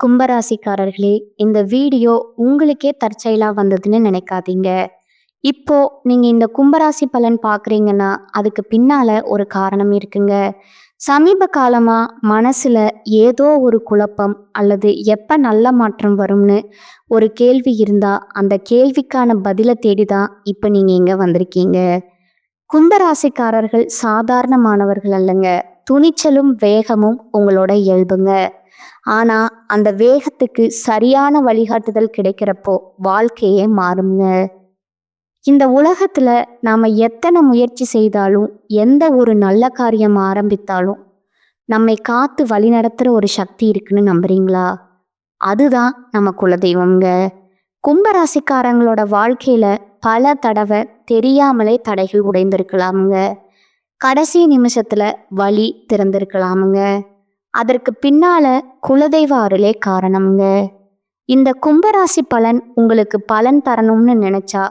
கும்பராசிக்காரர்களே, இந்த வீடியோ உங்களுக்கே தற்செயலா வந்ததுன்னு நினைக்காதீங்க. இப்போ நீங்க இந்த கும்பராசி பலன் பார்க்குறீங்கன்னா, அதுக்கு பின்னால ஒரு காரணம் இருக்குங்க. சமீப காலமா மனசுல ஏதோ ஒரு குழப்பம் அல்லது எப்ப நல்ல மாற்றம் வரும்னு ஒரு கேள்வி இருந்தா, அந்த கேள்விக்கான பதில தேடி தான் இப்ப நீங்க இங்க வந்திருக்கீங்க. கும்பராசிக்காரர்கள் சாதாரணமானவர்கள் அல்லங்க. துணிச்சலும் வேகமும் உங்களோட இயல்புங்க. ஆனா அந்த வேகத்துக்கு சரியான வழிகாட்டுதல் கிடைக்கிறப்போ வாழ்க்கையே மாறுங்க. இந்த உலகத்துல நாம எத்தனை முயற்சி செய்தாலும், எந்த ஒரு நல்ல காரியம் ஆரம்பித்தாலும் நம்மை காத்து வழிநடத்துற ஒரு சக்தி இருக்குன்னு நம்புறீங்களா? அதுதான் நம்ம குலதெய்வம்ங்க. கும்பராசிக்காரங்களோட வாழ்க்கையில பல தடவை தெரியாமலே தடைகள் உடைந்திருக்கலாமுங்க. கடைசி நிமிஷத்துல வழி திறந்திருக்கலாமுங்க. அதற்கு பின்னால குலதெய்வ அருளே காரணம்ங்க. இந்த கும்பராசி பலன் உங்களுக்கு பலன் தரணும்னு நினைச்சா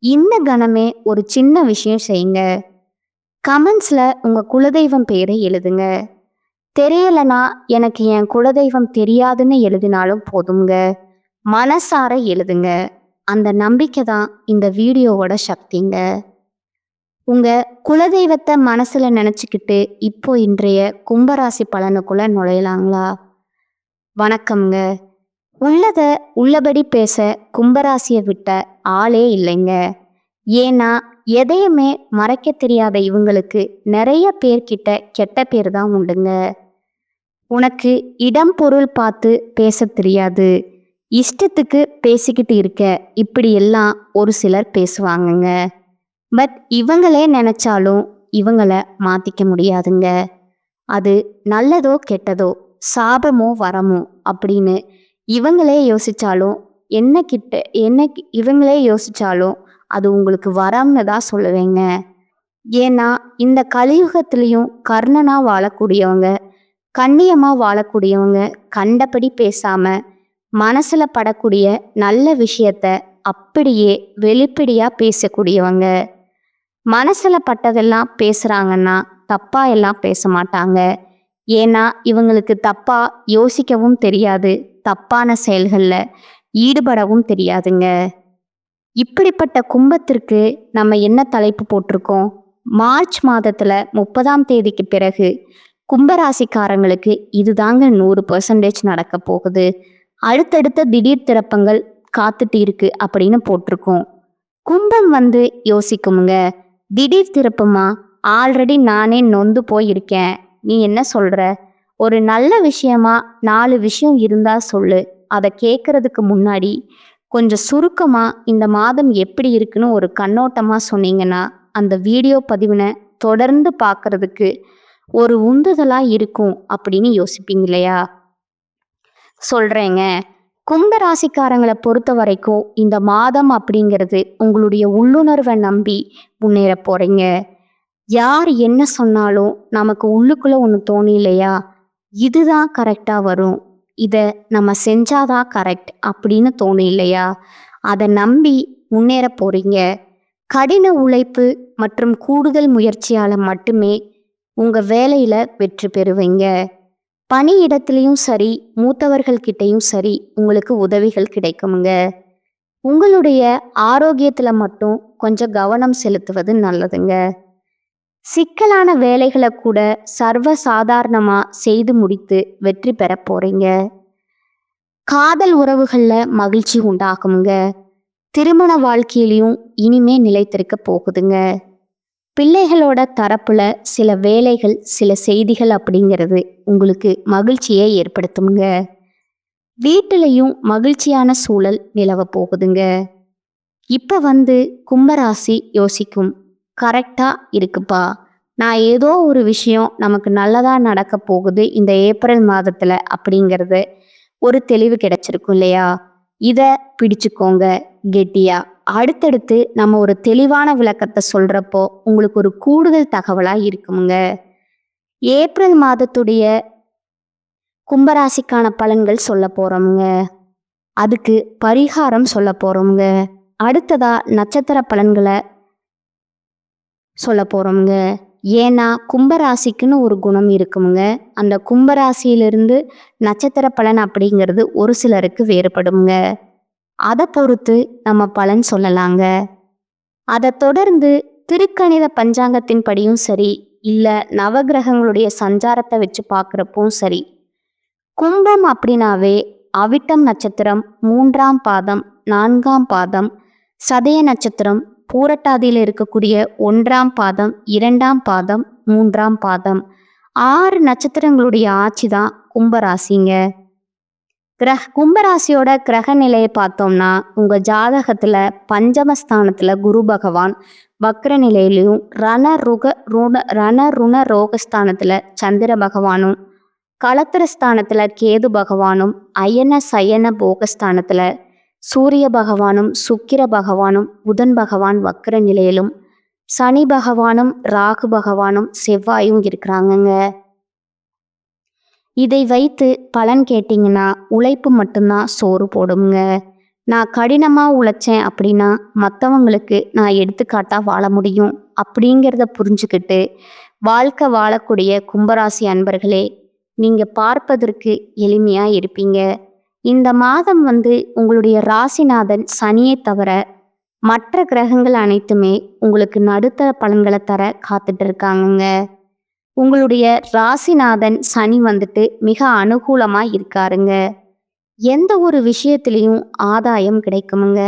இந்த கணமே ஒரு சின்ன விஷயம் செய்யுங்க. கமெண்ட்ஸ்ல உங்க குலதெய்வம் பேரை எழுதுங்க. தெரியலனா எனக்கு என் குலதெய்வம் தெரியாதுன்னு எழுதினாலும் போதுங்க. மனசார எழுதுங்க. அந்த நம்பிக்கை தான் இந்த வீடியோவோட சக்திங்க. உங்க குலதெய்வத்தை மனசுல நினைச்சுக்கிட்டு இப்போ இன்றைய கும்பராசி பலனுக்குள்ள நுழையலாங்களா? வணக்கம்ங்க. உள்ளத உள்ளபடி பேச கும்பராசியை விட்ட ஆளே இல்லைங்க. ஏன்னா எதையுமே மறைக்க தெரியாத இவங்களுக்கு நிறைய பேர்கிட்ட கெட்ட பேர் தான் உண்டுங்க. உனக்கு இடம் பொருள் பார்த்து பேச தெரியாது, இஷ்டத்துக்கு பேசிக்கிட்டு இருக்க, இப்படி எல்லாம் ஒரு சிலர் பேசுவாங்கங்க. பட் இவங்களே நினைச்சாலும் இவங்கள மாத்திக்க முடியாதுங்க. அது நல்லதோ கெட்டதோ, சாபமோ வரமோ அப்படின்னு இவங்களே யோசிச்சாலும் இவங்களே யோசிச்சாலும் அது உங்களுக்கு வரம்னு தான் சொல்லுவேங்க. ஏன்னா இந்த கலியுகத்திலையும் கர்ணனா வாழக்கூடியவங்க, கண்ணியமா வாழக்கூடியவங்க, கண்டபடி பேசாம மனசுல படக்கூடிய நல்ல விஷயத்த அப்படியே வெளிப்படையா பேசக்கூடியவங்க. மனசுல பட்டதெல்லாம் பேசுறாங்கன்னா தப்பா எல்லாம் பேச மாட்டாங்க. ஏன்னா இவங்களுக்கு தப்பா யோசிக்கவும் தெரியாது, தப்பான செயல்களில் ஈடுபடவும் தெரியாதுங்க. இப்படிப்பட்ட கும்பத்திற்கு நம்ம என்ன தலைப்பு போட்டிருக்கோம்? மார்ச் மாதத்துல 30ஆம் தேதிக்கு பிறகு கும்பராசிக்காரங்களுக்கு இதுதாங்க 100% நடக்க போகுது. அடுத்தடுத்த திடீர் திறப்பங்கள் காத்துட்டு இருக்கு அப்படின்னு போட்டிருக்கோம். கும்பம் யோசிக்குமுங்க, திடீர் திருப்பமா? ஆல்ரெடி நானே நொந்து போயிருக்கேன், நீ என்ன சொல்ற? ஒரு நல்ல விஷயமா 4 விஷயம் இருந்தா சொல்லு. அதை கேட்கறதுக்கு முன்னாடி கொஞ்சம் சுருக்கமா இந்த மாதம் எப்படி இருக்குன்னு ஒரு கண்ணோட்டமா சொன்னீங்கன்னா அந்த வீடியோ பதிவினை தொடர்ந்து பார்க்கறதுக்கு ஒரு உந்துதலா இருக்கும் அப்படின்னு யோசிப்பீங்க இல்லையா? சொல்றேங்க. கும்பராசிக்காரங்களை பொறுத்த வரைக்கும் இந்த மாதம் அப்படிங்கிறது உங்களுடைய உள்ளுணர்வை நம்பி முன்னேற போறீங்க. யார் என்ன சொன்னாலும் நமக்கு உள்ளுக்குள்ள ஒன்று தோணி இல்லையா, இதுதான் கரெக்டா வரும், இதை நம்ம செஞ்சாதான் கரெக்ட் அப்படின்னு தோணும் இல்லையா, அதை நம்பி முன்னேற போறீங்க. கடின உழைப்பு மற்றும் கூடுதல் முயற்சியால் மட்டுமே உங்கள் வேலையில் வெற்றி பெறுவீங்க. பணியிடத்துலையும் சரி, மூத்தவர்கள்கிட்டையும் சரி உங்களுக்கு உதவிகள் கிடைக்குமுங்க. உங்களுடைய ஆரோக்கியத்தில் மட்டும் கொஞ்சம் கவனம் செலுத்துவது நல்லதுங்க. சிக்கலான வேலைகளை கூட சர்வ சாதாரணமாக செய்து முடித்து வெற்றி பெற போறீங்க. காதல் உறவுகளில் மகிழ்ச்சி உண்டாகுங்க. திருமண வாழ்க்கையிலையும் இனிமே நிலைத்திருக்க போகுதுங்க. பிள்ளைகளோட தரப்புல சில வேலைகள், சில செய்திகள் அப்படிங்கிறது உங்களுக்கு மகிழ்ச்சியை ஏற்படுத்துங்க. வீட்டிலையும் மகிழ்ச்சியான சூழல் நிலவ போகுதுங்க. இப்போ கும்பராசி யோசிக்கும், கரெக்டா இருக்குப்பா, நான் ஏதோ ஒரு விஷயம் நமக்கு நல்லதா நடக்க போகுது இந்த ஏப்ரல் மாதத்துல அப்படிங்கிறது ஒரு தெளிவு கிடைச்சிருக்கும் இல்லையா? இதை பிடிச்சுக்கோங்க கெட்டியா. அடுத்தடுத்து நம்ம ஒரு தெளிவான விளக்கத்தை சொல்றப்போ உங்களுக்கு ஒரு கூடுதல் தகவலா இருக்குங்க. ஏப்ரல் மாதத்துடைய கும்பராசிக்கான பலன்கள் சொல்ல போறோமுங்க. அதுக்கு பரிகாரம் சொல்ல போறோமுங்க. அடுத்ததா நட்சத்திர பலன்களை சொல்ல போறோமுங்க. ஏன்னா கும்பராசிக்குன்னு ஒரு குணம் இருக்குமுங்க. அந்த கும்பராசியிலிருந்து நட்சத்திர பலன் அப்படிங்கிறது ஒரு சிலருக்கு வேறுபடுங்க. அதை பொறுத்து நம்ம பலன் சொல்லலாங்க. அதை தொடர்ந்து திருக்கணித பஞ்சாங்கத்தின் படியும் சரி, இல்லை நவகிரகங்களுடைய சஞ்சாரத்தை வச்சு பார்க்குறப்பவும் சரி, கும்பம் அப்படின்னாவே அவிட்டம் நட்சத்திரம் 3ஆம் பாதம், 4ஆம் பாதம், சதய நட்சத்திரம், பூரட்டாதியில் இருக்கக்கூடிய 1ஆம் பாதம், 2ஆம் பாதம், 3ஆம் பாதம், 6 நட்சத்திரங்களுடைய ஆட்சி தான் கும்பராசிங்க. கும்பராசியோட கிரக நிலையை பார்த்தோம்னா, உங்க ஜாதகத்துல பஞ்சமஸ்தானத்துல குரு பகவான் வக்ர நிலையிலையும், ரணருண ரோகஸ்தானத்துல சந்திர பகவானும், களத்திரஸ்தானத்துல கேது பகவானும், அயன சயன போகஸ்தானத்துல சூரிய பகவானும், சுக்கிர பகவானும், புதன் பகவான் வக்ர நிலையிலும், சனி பகவானும், ராகு பகவானும், செவ்வாயும் இருக்கிறாங்கங்க. இதை வைத்து பலன் கேட்டிங்கன்னா உழைப்பு மட்டும்தான் சோறு போடுங்க. நான் கடினமாக உழைச்சேன் அப்படின்னா மற்றவங்களுக்கு நான் எடுத்துக்காட்டாக வாழ முடியும் அப்படிங்கிறத புரிஞ்சுக்கிட்டு வாழ்க்கை வாழக்கூடிய கும்பராசி அன்பர்களே, நீங்கள் பார்ப்பதற்கு எளிமையாக இருப்பீங்க. இந்த மாதம் உங்களுடைய ராசிநாதன் சனியை தவிர மற்ற கிரகங்கள் அனைத்துமே உங்களுக்கு நடுத்தர பலன்களை தர காத்துட்டு இருக்காங்கங்க. உங்களுடைய ராசிநாதன் சனி மிக அனுகூலமாக இருக்காருங்க. எந்த ஒரு விஷயத்திலையும் ஆதாயம் கிடைக்குமுங்க.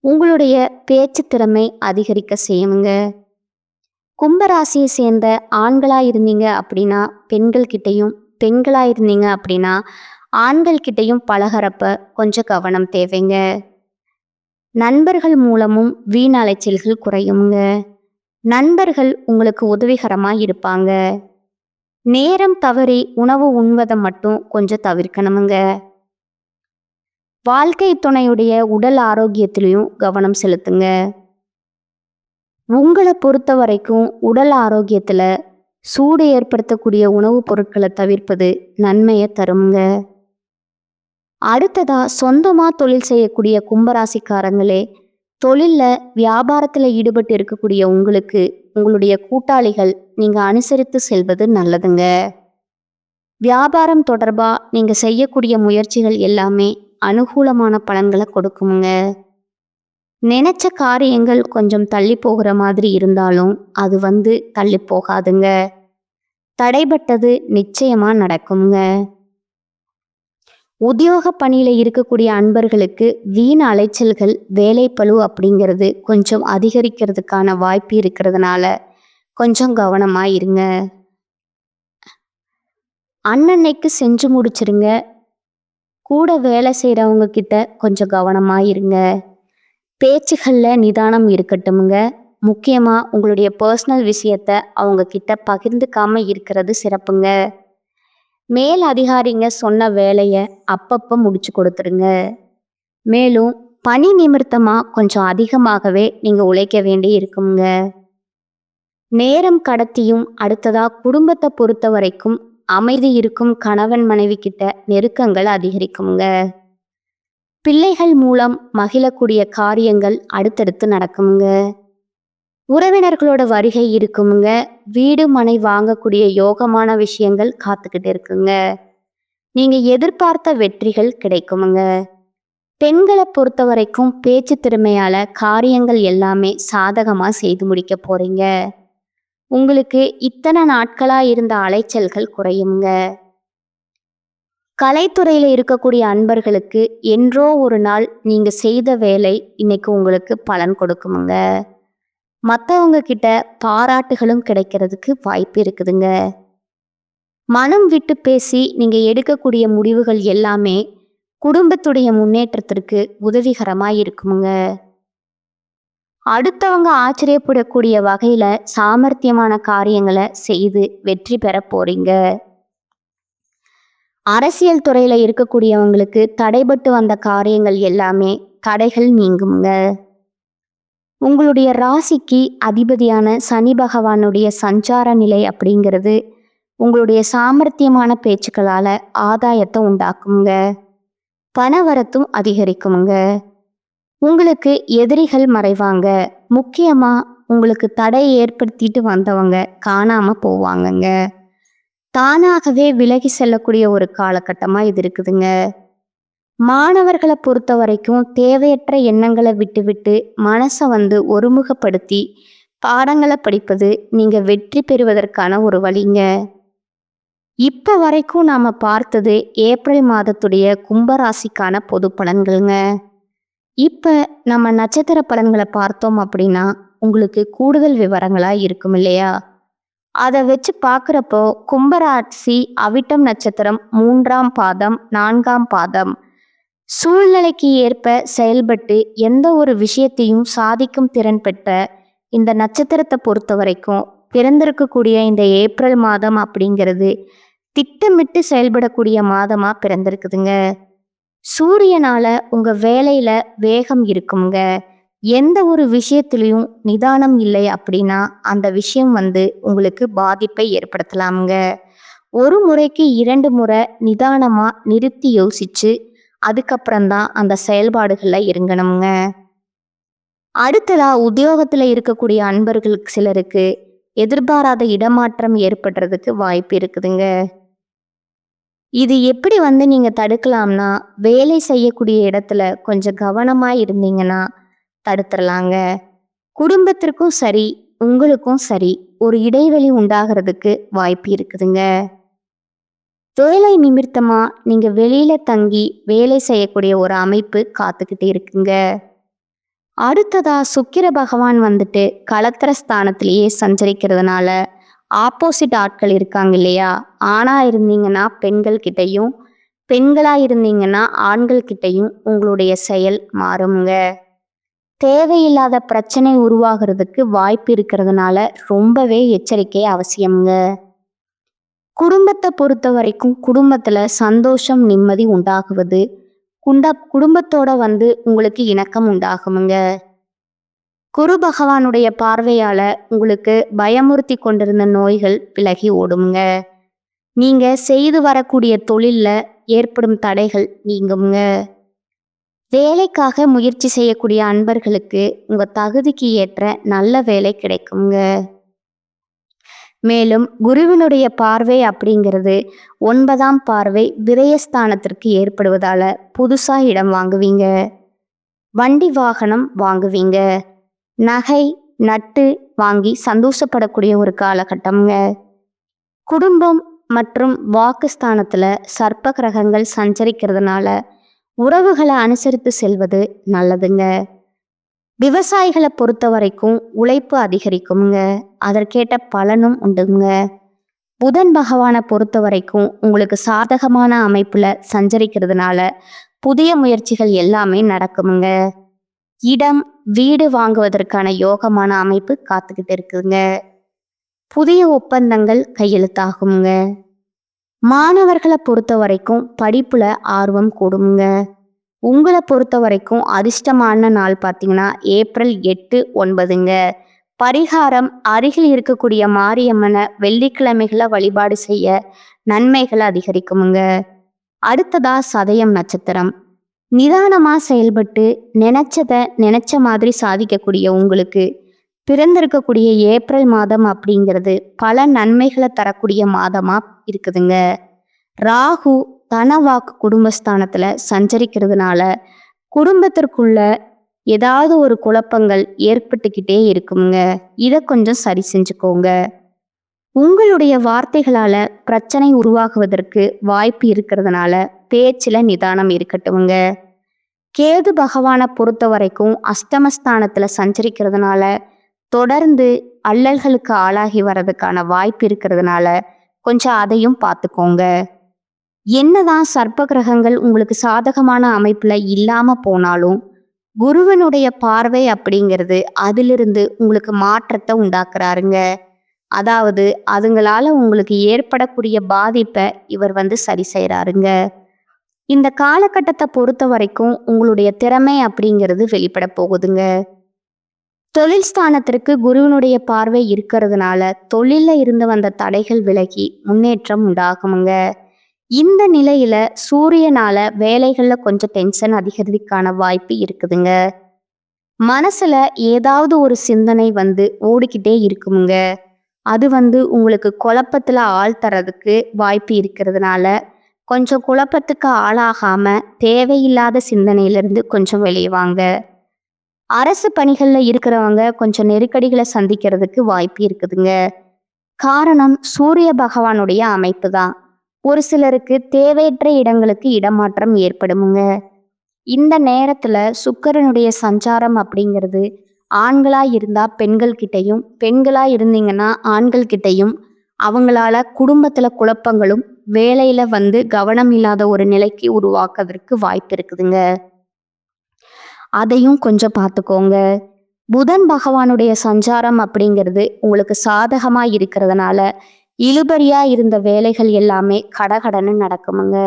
உங்களுடைய பேச்சு திறமை அதிகரிக்க செய்யுங்க. கும்பராசியை சேர்ந்த ஆண்களாக இருந்தீங்க அப்படின்னா பெண்கள்கிட்டையும், பெண்களாக இருந்தீங்க அப்படின்னா ஆண்கள்கிட்டையும் பழகிறப்ப கொஞ்சம் கவனம் தேவைங்க. நண்பர்கள் மூலமும் வீண் அலைச்சல்கள் குறையுங்க. நண்பர்கள் உங்களுக்கு உதவிகரமாக இருப்பாங்க. நேரம் தவறி உணவு உண்வதை மட்டும் கொஞ்சம் தவிர்க்கணுமுங்க. வாழ்க்கை துணையுடைய உடல் ஆரோக்கியத்திலையும் கவனம் செலுத்துங்க. உங்களை பொறுத்த வரைக்கும் உடல் ஆரோக்கியத்தில் சூடு ஏற்படுத்தக்கூடிய உணவுப் பொருட்களை தவிர்ப்பது நன்மையை தருங்க. அடுத்ததா சொந்தமாக தொழில் செய்யக்கூடிய கும்பராசிக்காரங்களே, தொழிலில் வியாபாரத்தில் ஈடுபட்டு இருக்கக்கூடிய உங்களுக்கு உங்களுடைய கூட்டாளிகள் நீங்கள் அனுசரித்து செல்வது நல்லதுங்க. வியாபாரம் தொடர்பாக நீங்கள் செய்யக்கூடிய முயற்சிகள் எல்லாமே அனுகூலமான பலன்களை கொடுக்குங்க. நினைச்ச காரியங்கள் கொஞ்சம் தள்ளி போகிற மாதிரி இருந்தாலும் அது தள்ளி போகாதுங்க. தடைபட்டது நிச்சயமாக நடக்குங்க. உத்தியோக பணியில் இருக்கக்கூடிய அன்பர்களுக்கு வீண் அலைச்சல்கள், வேலைப்பளு அப்படிங்கிறது கொஞ்சம் அதிகரிக்கிறதுக்கான வாய்ப்பு இருக்கிறதுனால கொஞ்சம் கவனமாக இருங்க. அன்னன்னைக்கு செஞ்சு முடிச்சிருங்க. கூட வேலை செய்கிறவங்க கிட்ட கொஞ்சம் கவனமாக இருங்க. பேச்சுகளில் நிதானம் இருக்கட்டுமுங்க. முக்கியமாக உங்களுடைய பர்சனல் விஷயத்தை அவங்க கிட்ட பகிர்ந்துக்காம இருக்கிறது சிறப்புங்க. மேல் அதிகாரிங்க சொன்ன வேலையை அப்பப்போ முடிச்சு கொடுத்துருங்க. மேலும் பணி நிமித்தமாக கொஞ்சம் அதிகமாகவே நீங்கள் உழைக்க வேண்டி இருக்குங்க. நேரம் கடத்தியும் அடுத்ததாக குடும்பத்தை பொறுத்த வரைக்கும் அமைதி இருக்கும் கணவன் மனைவி கிட்ட நெருக்கங்கள் அதிகரிக்குங்க. பிள்ளைகள் மூலம் மகிழக்கூடிய காரியங்கள் அடுத்தடுத்து நடக்குங்க. உறவினர்களோட வருகை இருக்குங்க. வீடு மனை வாங்கக்கூடிய யோகமான விஷயங்கள் காத்துக்கிட்டு இருக்குங்க. நீங்கள் எதிர்பார்த்த வெற்றிகள் கிடைக்குமுங்க. பெண்களை பொறுத்த வரைக்கும் பேச்சு திறமையால் காரியங்கள் எல்லாமே சாதகமாக செய்து முடிக்க போகிறீங்க. உங்களுக்கு இத்தனை நாட்களாக இருந்த அலைச்சல்கள் குறையுங்க. கலைத்துறையில் இருக்கக்கூடிய அன்பர்களுக்கு என்றோ ஒரு நாள் நீங்கள் செய்த வேலை இன்னைக்கு உங்களுக்கு பலன் கொடுக்குமுங்க. மற்றவங்க கிட்ட பாராட்டுகளும் கிடைக்கிறதுக்கு வாய்ப்பு இருக்குதுங்க. மனம் விட்டு பேசி நீங்கள் எடுக்கக்கூடிய முடிவுகள் எல்லாமே குடும்பத்துடைய முன்னேற்றத்திற்கு உதவிகரமாக இருக்குமுங்க. அடுத்தவங்க ஆச்சரியப்படக்கூடிய வகையில் சாமர்த்தியமான காரியங்களை செய்து வெற்றி பெற போறீங்க. அரசியல் துறையில் இருக்கக்கூடியவங்களுக்கு தடைபட்டு வந்த காரியங்கள் எல்லாமே தடைகள் நீங்குங்க. உங்களுடைய ராசிக்கு அதிபதியான சனி பகவானுடைய சஞ்சார நிலை அப்படிங்கிறது உங்களுடைய சாமர்த்தியமான பேச்சுக்களால் ஆதாயத்தை உண்டாக்குங்க. பணவரத்தும் அதிகரிக்குமுங்க. உங்களுக்கு எதிரிகள் மறைவாங்க. முக்கியமாக உங்களுக்கு தடை ஏற்படுத்திட்டு வந்தவங்க காணாம போவாங்கங்க. தானாகவே விலகி செல்லக்கூடிய ஒரு காலகட்டமா இது இருக்குதுங்க. மாணவர்களை பொறுத்த வரைக்கும் தேவையற்ற எண்ணங்களை விட்டுவிட்டு மனசை ஒருமுகப்படுத்தி பாடங்களை படிப்பது நீங்க வெற்றி பெறுவதற்கான ஒரு வழிங்க. இப்ப வரைக்கும் நாம பார்த்தது ஏப்ரல் மாதத்துடைய கும்பராசிக்கான பொது பலன்கள்ங்க. இப்ப நம்ம நட்சத்திர பலன்களை பார்த்தோம் அப்படின்னா உங்களுக்கு கூடுதல் விவரங்களா இருக்கும் இல்லையா? அதை வச்சு பார்க்குறப்போ கும்பராசி அவிட்டம் நட்சத்திரம் 3ஆம் பாதம் 4ஆம் பாதம் சூழ்நிலைக்கு ஏற்ப செயல்பட்டு எந்த ஒரு விஷயத்தையும் சாதிக்கும் திறன் பெற்ற இந்த நட்சத்திரத்தை பொறுத்த வரைக்கும் பிறந்திருக்கக்கூடிய இந்த ஏப்ரல் மாதம் அப்படிங்கிறது திட்டமிட்டு செயல்படக்கூடிய மாதமா பிறந்திருக்குதுங்க. சூரியனால உங்க வேலையில வேகம் இருக்குங்க. எந்த ஒரு விஷயத்திலையும் நிதானம் இல்லை அப்படின்னா அந்த விஷயம் உங்களுக்கு பாதிப்பை ஏற்படுத்தலாமுங்க. ஒரு முறைக்கு 2 முறை நிதானமா நிறுத்தி யோசிச்சு அதுக்கப்புறம்தான் அந்த செயல்பாடுகள்ல இறங்கணுங்க. அடுத்ததா உத்தியோகத்துல இருக்கக்கூடிய அன்பர்களுக்கு சிலருக்கு எதிர்பாராத இடமாற்றம் ஏற்படுறதுக்கு வாய்ப்பு இருக்குதுங்க. இது எப்படி நீங்க தடுக்கலாம்னா வேலை செய்யக்கூடிய இடத்துல கொஞ்சம் கவனமா இருந்தீங்கன்னா தடுத்துடலாங்க. குடும்பத்திற்கும் சரி உங்களுக்கும் சரி ஒரு இடைவெளி உண்டாகிறதுக்கு வாய்ப்பு இருக்குதுங்க. வேலை நிமித்தமா நீங்க வெளியில தங்கி வேலை செய்யக்கூடிய ஒரு அமைப்பு காத்துக்கிட்டு இருக்குங்க. அடுத்ததா சுக்கிர பகவான் களத்திர ஸ்தானத்திலேயே சஞ்சரிக்கிறதுனால ஆப்போசிட் ஆட்கள் இருக்காங்க இல்லையா? ஆணா இருந்தீங்கன்னா பெண்கள் கிட்டையும், பெண்களா இருந்தீங்கன்னா ஆண்கள் கிட்டையும் உங்களுடைய செயல் மாறுங்க. தேவையில்லாத பிரச்சனை உருவாகிறதுக்கு வாய்ப்பு இருக்கிறதுனால ரொம்பவே எச்சரிக்கை அவசியம்ங்க. குடும்பத்தை பொறுத்த வரைக்கும் குடும்பத்துல சந்தோஷம் நிம்மதி உண்டாகுவது குடும்பத்தோட உங்களுக்கு இணக்கம் உண்டாகுமுங்க. குரு பகவானுடைய பார்வையால உங்களுக்கு பயமுறுத்தி கொண்டிருந்த நோய்கள் விலகி ஓடுங்க. நீங்க செய்து வரக்கூடிய தொழில்ல ஏற்படும் தடைகள் நீங்குங்க. வேலைக்காக முயற்சி செய்யக்கூடிய அன்பர்களுக்கு உங்க தகுதிக்கு ஏற்ற நல்ல வேலை கிடைக்குங்க. மேலும் குருவினுடைய பார்வை அப்படிங்கிறது 9ஆம் பார்வை விரயஸ்தானத்திற்கு ஏற்படுவதால புதுசா இடம் வாங்குவீங்க, வண்டி வாகனம் வாங்குவீங்க, நகை நட்டு வாங்கி சந்தோஷப்படக்கூடிய ஒரு காலகட்டம்ங்க. குடும்பம் மற்றும் வாக்குஸ்தானத்துல சர்ப்ப கிரகங்கள் சஞ்சரிக்கிறதுனால உறவுகளை அனுசரித்து செல்வது நல்லதுங்க. விவசாயிகளை பொறுத்த வரைக்கும் உழைப்பு அதிகரிக்குங்க, அதற்கேட்ட பலனும் உண்டுங்க. புதன் பகவானை பொறுத்த வரைக்கும் உங்களுக்கு சாதகமான அமைப்புல சஞ்சரிக்கிறதுனால புதிய முயற்சிகள் எல்லாமே நடக்குமுங்க. இடம் வீடு வாங்குவதற்கான யோகமான அமைப்பு காத்துக்கிட்டு இருக்குங்க. புதிய ஒப்பந்தங்கள் கையெழுத்தாகுங்க. மாணவர்களை பொறுத்த வரைக்கும் படிப்புல ஆர்வம் கூடுங்க. உங்களை பொறுத்த வரைக்கும் அதிர்ஷ்டமான நாள் பார்த்தீங்கன்னா ஏப்ரல் 8, 9ங்க. பரிகாரம் அருகில் இருக்கக்கூடிய மாரியம்மனை வெள்ளிக்கிழமைகளை வழிபாடு செய்ய நன்மைகள் அதிகரிக்குமுங்க. அடுத்ததா சதயம் நட்சத்திரம். நிதானமா செயல்பட்டு நினைச்ச மாதிரி சாதிக்கக்கூடிய உங்களுக்கு பிறந்திருக்கக்கூடிய ஏப்ரல் மாதம் அப்படிங்கிறது பல நன்மைகளை தரக்கூடிய மாதமா இருக்குதுங்க. ராகு தனவாக்கு குடும்பஸ்தானத்துல சஞ்சரிக்கிறதுனால குடும்பத்திற்குள்ள ஏதாவது ஒரு குழப்பங்கள் ஏற்பட்டுக்கிட்டே இருக்குங்க. இதை கொஞ்சம் சரி செஞ்சுக்கோங்க. உங்களுடைய வார்த்தைகளால பிரச்சனை உருவாகுவதற்கு வாய்ப்பு இருக்கிறதுனால பேச்சுல நிதானம் இருக்கட்டும்ங்க. கேது பகவானை பொறுத்த வரைக்கும் அஷ்டமஸ்தானத்துல சஞ்சரிக்கிறதுனால தொடர்ந்து அல்லல்களுக்கு ஆளாகி வர்றதுக்கான வாய்ப்பு இருக்கிறதுனால கொஞ்சம் அதையும் பார்த்துக்கோங்க. என்னதான் சர்ப்ப கிரகங்கள் உங்களுக்கு சாதகமான அமைப்புல இல்லாம போனாலும் குருவனுடைய பார்வை அப்படிங்கிறது அதிலிருந்து உங்களுக்கு மாற்றத்தை உண்டாக்குறாருங்க. அதாவது அதுங்களால உங்களுக்கு ஏற்படக்கூடிய பாதிப்பை இவர் சரி செய்யறாருங்க. இந்த காலகட்டத்தை பொறுத்த வரைக்கும் உங்களுடைய திறமை அப்படிங்கிறது வெளிப்பட போகுதுங்க. தொழில் ஸ்தானத்திற்கு குருவினுடைய பார்வை இருக்கிறதுனால தொழில இருந்து வந்த தடைகள் விலகி முன்னேற்றம் உண்டாகுமுங்க. இந்த நிலையில சூரியனால வேலைகள்ல கொஞ்சம் டென்ஷன் அதிகரிக்கான வாய்ப்பு இருக்குதுங்க. மனசுல ஏதாவது ஒரு சிந்தனை ஓடிக்கிட்டே இருக்குமுங்க. அது உங்களுக்கு குழப்பத்துல ஆழ்த்தறதுக்கு வாய்ப்பு இருக்கிறதுனால, கொஞ்சம் குழப்பத்துக்கு ஆளாகாம, தேவையில்லாத சிந்தனையிலிருந்து கொஞ்சம் வெளிய வாங்க. அரசு பணிகள்ல இருக்கிறவங்க கொஞ்சம் நெருக்கடிகள சந்திக்கிறதுக்கு வாய்ப்பு இருக்குதுங்க. காரணம் சூரிய பகவானுடைய அமைப்பு தான். ஒரு சிலருக்கு தேவையற்ற இடங்களுக்கு இடமாற்றம் ஏற்படுமுங்க. இந்த நேரத்துல சுக்கிரனுடைய சஞ்சாரம் அப்படிங்கிறது ஆண்களா இருந்தா பெண்கள் கிட்டயும், பெண்களா இருந்தீங்கன்னா ஆண்கள் கிட்டயும் அவங்களால குடும்பத்துல குழப்பங்களும், வேலையில கவனம் இல்லாத ஒரு நிலைக்கு உருவாக்குவதற்கு வாய்ப்பு இருக்குதுங்க. அதையும் கொஞ்சம் பார்த்துக்கோங்க. புதன் பகவானுடைய சஞ்சாரம் அப்படிங்கிறது உங்களுக்கு சாதகமா இருக்கிறதுனால, இழுபறியா இருந்த வேலைகள் எல்லாமே கடகடன்னு நடக்குமுங்க.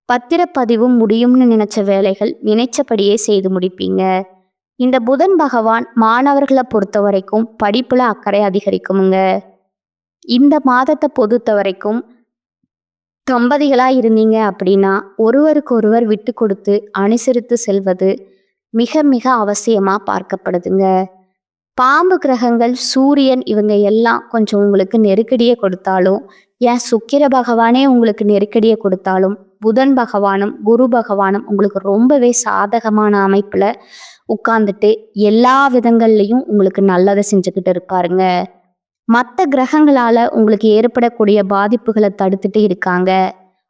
பத்திரப்பதிவு முடியும்னு நினைச்ச வேலைகள் நினைச்சபடியே செய்து முடிப்பீங்க. இந்த புதன் பகவான் மாணவர்களை பொறுத்த வரைக்கும் படிப்புல அக்கறை அதிகரிக்குமுங்க. இந்த மாதத்தை பொறுத்த வரைக்கும் தம்பதிகளா இருந்தீங்க அப்படின்னா ஒருவருக்கு ஒருவர் விட்டு கொடுத்து அனுசரித்து செல்வது மிக மிக அவசியமா பார்க்கப்படுதுங்க. பாம்பு கிரகங்கள், சூரியன் இவங்க எல்லாம் கொஞ்சம் உங்களுக்கு நெருக்கடியை கொடுத்தாலும், ஏன் சுக்கிர பகவானே உங்களுக்கு நெருக்கடியை கொடுத்தாலும், புதன் பகவானும் குரு பகவானும் உங்களுக்கு ரொம்பவே சாதகமான அமைப்புல உட்கார்ந்துட்டு எல்லா விதங்கள்லையும் உங்களுக்கு நல்லதை செஞ்சுக்கிட்டு இருப்பாருங்க. மற்ற கிரகங்களால உங்களுக்கு ஏற்படக்கூடிய பாதிப்புகளை தடுத்துட்டு இருக்காங்க.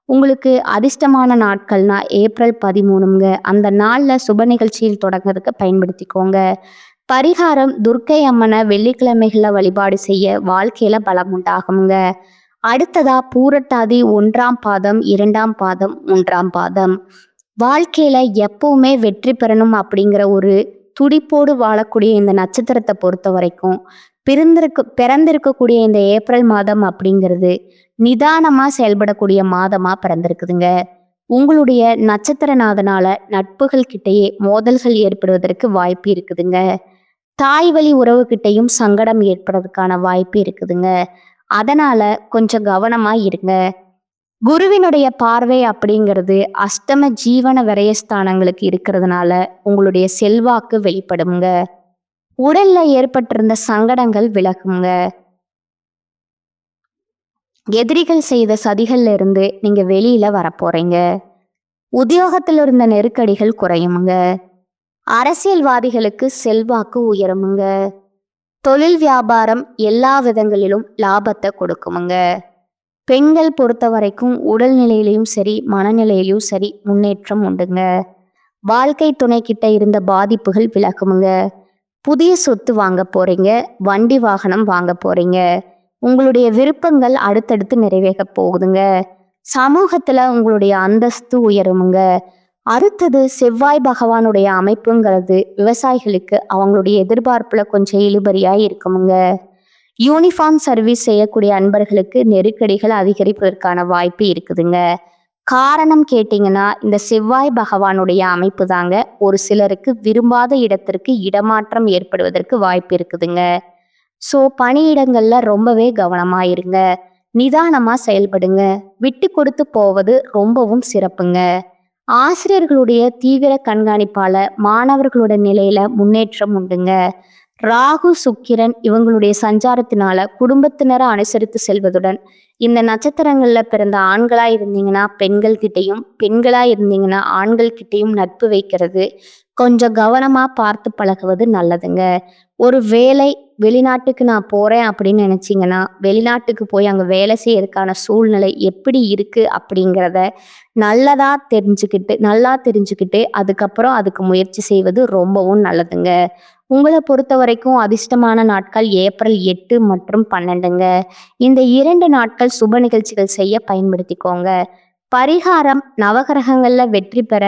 உங்களுக்கு அதிர்ஷ்டமான நாட்கள்னா ஏப்ரல் 13ங்க. அந்த நாள்ல சுப நிகழ்ச்சியில் தொடங்குறதுக்கு பயன்படுத்திக்கோங்க. பரிகாரம் துர்க்கை அம்மனை வெள்ளிக்கிழமைகள்ல வழிபாடு செய்ய வாழ்க்கையில பலம் உண்டாகுங்க. அடுத்ததா பூரட்டாதி 1ஆம் பாதம், 2ஆம் பாதம், 3ஆம் பாதம். வாழ்க்கையில எப்பவுமே வெற்றி பெறணும் அப்படிங்கிற ஒரு துடிப்போடு வாழக்கூடிய இந்த நட்சத்திரத்தை பொறுத்த வரைக்கும் பிறந்திருக்கக்கூடிய இந்த ஏப்ரல் மாதம் அப்படிங்கிறது நிதானமா செயல்படக்கூடிய மாதமா பிறந்திருக்குதுங்க. உங்களுடைய நட்சத்திரநாதனால நட்புகள் கிட்டேயே மோதல்கள் ஏற்படுவதற்கு வாய்ப்பு இருக்குதுங்க. தாய் வழி உறவுகிட்டையும் சங்கடம் ஏற்படுறதுக்கான வாய்ப்பு இருக்குதுங்க. அதனால கொஞ்சம் கவனமா இருங்க. குருவினுடைய பார்வை அப்படிங்கிறது அஷ்டம ஜீவன விரயஸ்தானங்களுக்கு இருக்கிறதுனால உங்களுடைய செல்வாக்கு வெளிப்படுங்க. உடல்ல ஏற்பட்டிருந்த சங்கடங்கள் விலகுங்க. எதிரிகள் செய்த சதிகள்ல இருந்து நீங்க வெளியில வரப்போறீங்க. உத்தியோகத்தில் இருந்த நெருக்கடிகள் குறையுமுங்க. அரசியல்வாதிகளுக்கு செல்வாக்கு உயருமுங்க. தொழில் வியாபாரம் எல்லா விதங்களிலும் லாபத்தை கொடுக்குமுங்க. பெண்கள் பொறுத்த வரைக்கும் உடல்நிலையிலையும் சரி, மனநிலையிலையும் சரி முன்னேற்றம் உண்டுங்க. வாழ்க்கை துணை கிட்ட இருந்த பாதிப்புகள் விலகுமுங்க. புதிய சொத்து வாங்க போறீங்க, வண்டி வாகனம் வாங்க போறீங்க. உங்களுடைய விருப்பங்கள் அடுத்தடுத்து நிறைவேற போகுதுங்க. சமூகத்துல உங்களுடைய அந்தஸ்து உயருமுங்க. அடுத்தது செவ்வாய் பகவானுடைய அமைப்புங்கிறது விவசாயிகளுக்கு அவங்களுடைய எதிர்பார்ப்புல கொஞ்சம் இழுபறியா இருக்குமுங்க. யூனிஃபார்ம் சர்வீஸ் செய்யக்கூடிய அன்பர்களுக்கு நெருக்கடிகள் அதிகரிப்பதற்கான வாய்ப்பு இருக்குதுங்க. காரணம் கேட்டிங்கன்னா இந்த செவ்வாய் பகவானுடைய அமைப்பு தாங்க ஒரு சிலருக்கு விரும்பாத இடத்திற்கு இடமாற்றம் ஏற்படுவதற்கு வாய்ப்பு இருக்குதுங்க. ஸோ பணியிடங்கள்ல ரொம்பவே கவனமா இருங்க. நிதானமா செயல்படுங்க. விட்டு கொடுத்து போவது ரொம்பவும் சிறப்புங்க. ஆசிரியர்களுடைய தீவிர கண்காணிப்பால மாணவர்களோட நிலையில முன்னேற்றம் உண்டுங்க. ராகு சுக்கிரன் இவங்களுடைய சஞ்சாரத்தினால குடும்பத்தினரை அனுசரித்து செல்வதுடன் இந்த நட்சத்திரங்கள்ல பிறந்த ஆண்களா இருந்தீங்கன்னா பெண்கள் கிட்டையும், பெண்களா இருந்தீங்கன்னா ஆண்கள் கிட்டையும் நட்பு வைக்கிறது கொஞ்சம் கவனமா பார்த்து பழகுவது நல்லதுங்க. ஒரு வேலை வெளிநாட்டுக்கு நான் போறேன் அப்படின்னு நினைச்சீங்கன்னா வெளிநாட்டுக்கு போய் அங்க வேலை செய்யறதுக்கான சூழ்நிலை எப்படி இருக்கு அப்படிங்கிறத நல்லா தெரிஞ்சுக்கிட்டு அதுக்கப்புறம் அதுக்கு முயற்சி செய்வது ரொம்பவும் நல்லதுங்க. உங்களை பொறுத்த வரைக்கும் அதிர்ஷ்டமான நாட்கள் ஏப்ரல் 8 மற்றும் 12ங்க. இந்த 2 நாட்கள் சுப நிகழ்ச்சிகள் செய்ய பயன்படுத்திக்கோங்க. பரிகாரம் நவகிரகங்கள்ல வெற்றி பெற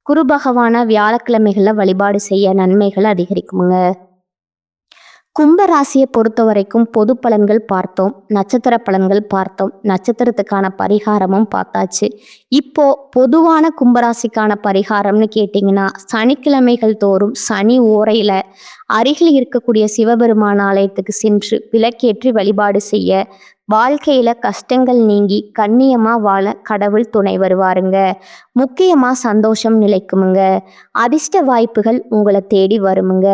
குரு பகவான வியாழக்கிழமைகள்ல வழிபாடு செய்ய நன்மைகள் அதிகரிக்குமுங்க. கும்ப ராசியை பொறுத்த வரைக்கும் பொது பலன்கள் பார்த்தோம், நட்சத்திர பலன்கள் பார்த்தோம், நட்சத்திரத்துக்கான பரிகாரமும் பார்த்தாச்சு. இப்போ பொதுவான கும்பராசிக்கான பரிகாரம்னு கேட்டிங்கன்னா, சனிக்கிழமைகள் தோறும் சனி ஓரையில் அருகில் இருக்கக்கூடிய சிவபெருமான் ஆலயத்துக்கு சென்று விளக்கேற்றி வழிபாடு செய்ய வாழ்க்கையில கஷ்டங்கள் நீங்கி கண்ணியமா வாழ கடவுள் துணை வருவாருங்க. முக்கியமா சந்தோஷம் நிலைக்குமுங்க. அதிர்ஷ்ட வாய்ப்புகள் உங்களை தேடி வருமுங்க.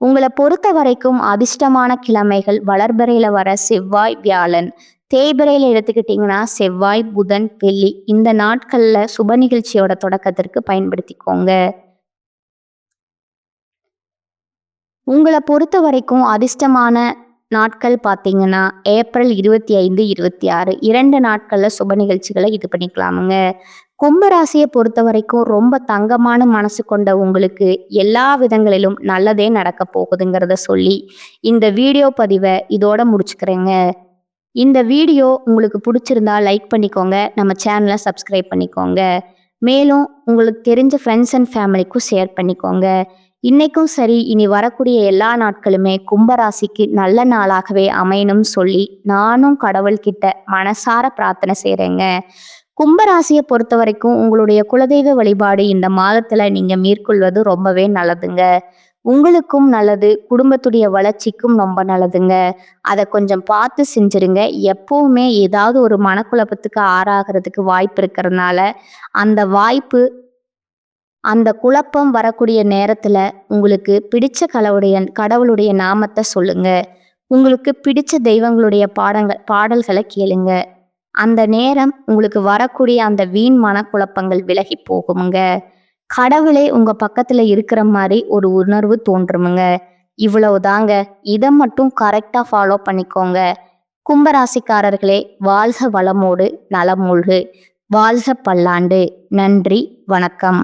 உங்களை பொறுத்த வரைக்கும் அதிர்ஷ்டமான கிழமைகள் வளர்பிறையில வர செவ்வாய், வியாழன். தேய்பிறையில எடுத்துக்கிட்டிங்கன்னா செவ்வாய், புதன், வெள்ளி. இந்த நாட்கள்ல சுப நிகழ்ச்சியோட தொடக்கத்திற்கு பயன்படுத்திக்கோங்க. உங்களை பொறுத்த வரைக்கும் அதிர்ஷ்டமான நாட்கள் பார்த்தீங்கன்னா ஏப்ரல் 25, 26 2 நாட்களில் சுப நிகழ்ச்சிகளை இது பண்ணிக்கலாமுங்க. கும்பராசியை பொறுத்த வரைக்கும் ரொம்ப தங்கமான மனசு கொண்ட உங்களுக்கு எல்லா விதங்களிலும் நல்லதே நடக்க போகுதுங்கிறத சொல்லி இந்த வீடியோ பதிவை இதோட முடிச்சுக்கிறேங்க. இந்த வீடியோ உங்களுக்கு பிடிச்சிருந்தா லைக் பண்ணிக்கோங்க, நம்ம சேனலை சப்ஸ்கிரைப் பண்ணிக்கோங்க. மேலும் உங்களுக்கு தெரிஞ்ச ஃப்ரெண்ட்ஸ் அண்ட் ஃபேமிலிக்கும் ஷேர் பண்ணிக்கோங்க. இன்னைக்கும் சரி, இனி வரக்கூடிய எல்லா நாட்களுமே கும்பராசிக்கு நல்ல நாளாகவே அமையணும்னு சொல்லி நானும் கடவுள்கிட்ட மனசார பிரார்த்தனை செய்கிறேங்க. கும்பராசியை பொறுத்த வரைக்கும் உங்களுடைய குலதெய்வ வழிபாடு இந்த மாதத்துல நீங்க மேற்கொள்வது ரொம்பவே நல்லதுங்க. உங்களுக்கும் நல்லது, குடும்பத்துடைய வளர்ச்சிக்கும் ரொம்ப நல்லதுங்க. அதை கொஞ்சம் பார்த்து செஞ்சிருங்க. எப்பவுமே ஏதாவது ஒரு மனக்குழப்பத்துக்கு ஆறாகிறதுக்கு வாய்ப்பு இருக்கிறதுனால அந்த வாய்ப்பு அந்த குழப்பம் வரக்கூடிய நேரத்துல உங்களுக்கு பிடிச்ச கடவுளுடைய நாமத்தை சொல்லுங்க. உங்களுக்கு பிடிச்ச தெய்வங்களுடைய பாடல்களை கேளுங்க. அந்த நேரம் உங்களுக்கு வரக்கூடிய அந்த வீண் மனக்குழப்பங்கள் விலகி போகுமுங்க. கடவுளே உங்க பக்கத்துல இருக்கிற மாதிரி ஒரு உணர்வு தோன்றுமுங்க. இவ்வளவுதாங்க. இதை மட்டும் கரெக்டா ஃபாலோ பண்ணிக்கோங்க. கும்பராசிக்காரர்களே, வாழ்க வளமோடு நலமூழ்கு. வாழ்க பல்லாண்டு. நன்றி, வணக்கம்.